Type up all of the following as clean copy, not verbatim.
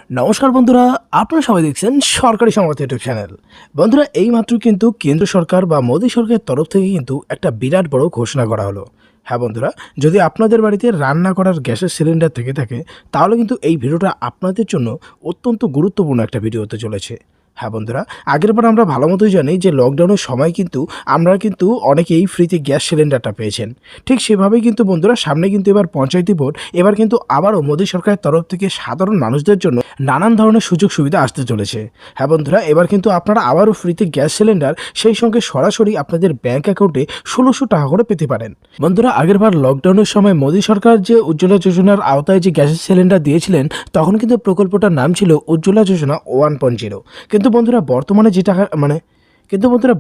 নমস্কার বন্ধুরা, আপনারা সবাই দেখছেন সরকারি সংবাদ ইউটিউব চ্যানেল। বন্ধুরা, এইমাত্র কিন্তু কেন্দ্র সরকার বা মোদী সরকারের তরফ থেকে কিন্তু একটা বিরাট বড় ঘোষণা করা হলো। হ্যাঁ বন্ধুরা, যদি আপনাদের বাড়িতে রান্না করার গ্যাসের সিলিন্ডার থেকে থাকে তাহলে কিন্তু এই ভিডিওটা আপনাদের জন্য অত্যন্ত গুরুত্বপূর্ণ একটা ভিডিও হতে চলেছে। হ্যাঁ বন্ধুরা, আগের বার আমরা ভালো মতোই জানি যে লকডাউনের সময় কিন্তু আমরা কিন্তু অনেকেই ফ্রিতে গ্যাস সিলিন্ডারটা পেয়েছেন। ঠিক সেভাবেই কিন্তু বন্ধুরা সামনে কিন্তু এবার পঞ্চায়েতি ভোট, এবার কিন্তু আবারও মোদী সরকারের তরফ থেকে সাধারণ মানুষদের জন্য নানান ধরনের সুযোগ সুবিধা আসতে চলেছে। হ্যাঁ বন্ধুরা, এবার কিন্তু আপনারা আবারও ফ্রিতে গ্যাস সিলিন্ডার, সেই সঙ্গে সরাসরি আপনাদের ব্যাঙ্ক অ্যাকাউন্টে ১৬০০ টাকা করে পেতে পারেন। বন্ধুরা, আগেরবার লকডাউনের সময় মোদী সরকার যে উজ্জ্বলা যোজনার আওতায় যে গ্যাসের সিলিন্ডার দিয়েছিলেন, তখন কিন্তু প্রকল্পটার নাম ছিল উজ্জ্বলা যোজনা 1.0। কিন্তু বন্ধুরা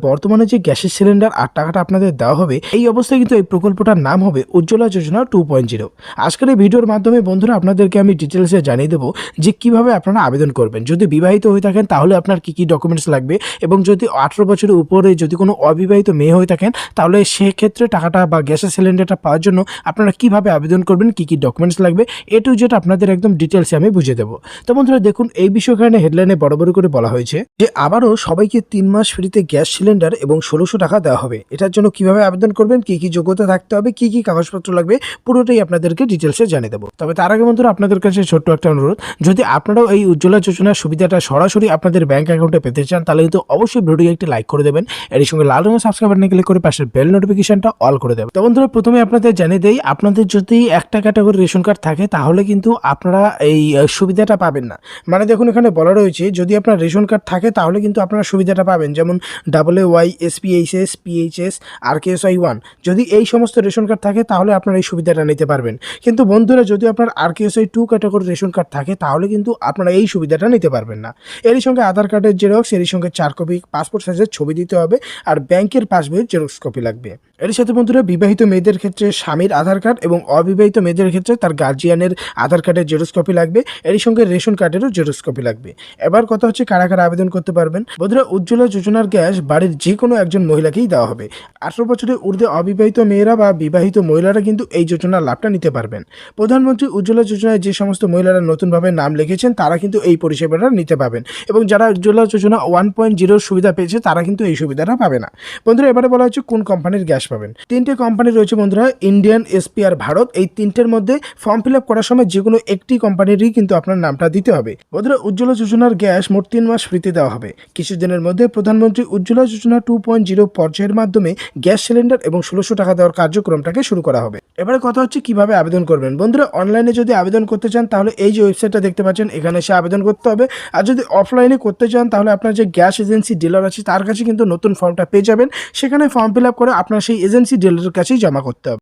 বর্তমানে যে গ্যাসের সিলিন্ডার আর টাকাটা আপনাদের দেওয়া হবে, এই অবস্থায় কিন্তু এই প্রকল্পটার নাম হবে উজ্জ্বলা যোজনা 2.0। আজকের এই ভিডিওর মাধ্যমে বন্ধুরা আপনাদেরকে আমি ডিটেলসে জানিয়ে দেবো যে কিভাবে আপনারা আবেদন করবেন। যদি বিবাহিত হয়ে থাকেন তাহলে আপনার কী কী ডকুমেন্টস লাগবে, এবং যদি 18 বছরের উপরে যদি কোনো অবিবাহিত মেয়ে হয়ে থাকেন তাহলে সেক্ষেত্রে টাকাটা বা গ্যাসের সিলিন্ডারটা পাওয়ার জন্য আপনারা কিভাবে আবেদন করবেন, কী কী ডকুমেন্টস লাগবে, এ টু জেড আপনাদের একদম ডিটেলসে আমি বুঝিয়ে দেবো। তো বন্ধুরা দেখুন, এই বিষয় কারণে হেডলাইনে বড় করে বলা হয়েছে যে আবারও সবাইকে 3 মাস ফ্রিতে গ্যাস সিলিন্ডার এবং ১৬০০ টাকা দেওয়া হবে। এটার জন্য কিভাবে আবেদন করবেন, কি কি যোগ্যতা থাকতে হবে, কি কি কাগজপত্র লাগবে, পুরোটাই আপনাদেরকে ডিটেলসে জানিয়ে দেবো। তবে তার আগে বন্ধুরা আপনাদের কাছে ছোট্ট একটা অনুরোধ, যদি আপনারাও এই উজ্জ্বলা যোজনার সুবিধাটা সরাসরি আপনাদের ব্যাংক অ্যাকাউন্টে পেতে চান তাহলে কিন্তু অবশ্যই ভিডিওটি একটি লাইক করে দেবেন, এর সঙ্গে লাল রঙের সাবস্ক্রাইব বাটনে ক্লিক করে পাশের বেল নোটিফিকেশনটা অল করে দেবেন। তো বন্ধুরা, প্রথমে আপনাদের জানিয়ে দেই, আপনাদের যদি একটা ক্যাটাগরি রেশন কার্ড থাকে তাহলে কিন্তু আপনারা এই সুবিধাটা পাবেন না। মানে দেখুন, এখানে বলা রয়েছে যদি আপনার রেশন কার্ড থাকে তাহলে কিন্তু আপনারা সুবিধাটা পাবেন, যেমন WY, SPHS, PHS, RKSY 1। যদি এই সমস্ত রেশন কার্ড থাকে তাহলে আপনারা এই সুবিধাটা নিতে পারবেন। কিন্তু বন্ধুরা, যদি আপনার RKSY 2 ক্যাটাগরি রেশন কার্ড থাকে তাহলে কিন্তু আপনারা এই সুবিধাটা নিতে পারবেন না। এরই সঙ্গে আধার কার্ডের জেরক্স, এরই সঙ্গে 4 কপি পাসপোর্ট সাইজের ছবি দিতে হবে, আর ব্যাংকের পাসবইয়ের জেরক্স কপি লাগবে। এর সাথে বন্ধুরা, বিবাহিত মেয়েদের ক্ষেত্রে স্বামীর আধার কার্ড এবং অবিবাহিত মেয়েদের ক্ষেত্রে তার গার্জিয়ানের আধার কার্ডের জেরক্স কপি লাগবে, এরই সঙ্গে রেশন কার্ডেরও জেরক্স কপি লাগবে। এবার কথা হচ্ছে কারা কারা আবেদন করতে পারবেন। বন্ধুরা, উজ্জ্বলা যোজনার গ্যাস বাড়ির যে কোনো একজন মহিলাকেই দেওয়া হবে। 18 বছরের ঊর্ধ্বে অবিবাহিত মেয়েরা বা বিবাহিত মহিলারা কিন্তু এই যোজনার লাভটা নিতে পারবেন। প্রধানমন্ত্রী উজ্জ্বলা যোজনায় যে সমস্ত মহিলারা নতুনভাবে নাম লিখেছেন তারা কিন্তু এই পরিষেবাটা নিতে পাবেন, এবং যারা উজ্জ্বলা যোজনা 1.0 সুবিধা পেয়েছে তারা কিন্তু এই সুবিধাটা পাবে না। বন্ধুরা, এবারে বলা হচ্ছে কোন কোম্পানির গ্যাস পাবেন। 3টে কোম্পানি রয়েছে বন্ধুরা, ইন্ডিয়ান, SP আর ভারত। এই 3টের মধ্যে ফর্ম ফিল আপ করার সময় যে কোনো একটি কোম্পানিরই কিন্তু আপনার নামটা দিতে হবে। বন্ধুরা, উজ্জ্বলা যোজনার গ্যাস মোট 3 মাস ফ্রিতে দেওয়া হবে। কিছুদিনের মধ্যে প্রধানমন্ত্রী উজ্জ্বলা যোজনা 2.0 পর্যায়ের মাধ্যমে গ্যাস সিলিন্ডার এবং ১৬০০ টাকা দেওয়ার কার্যক্রমটাকে শুরু করা হবে। এবারে কথা হচ্ছে কিভাবে আবেদন করবেন। বন্ধুরা, অনলাইনে যদি আবেদন করতে চান তাহলে এই যে ওয়েবসাইটটা দেখতে পাচ্ছেন, এখানে এসে আবেদন করতে হবে। আর যদি অফলাইনে করতে চান তাহলে আপনার যে গ্যাস এজেন্সি ডিলার আছে তার কাছে কিন্তু নতুন ফর্মটা পেয়ে যাবেন, সেখানে ফর্ম ফিল আপ করে আপনার সেই এজেন্সি ডিলারের কাছেই জমা করতে হবে।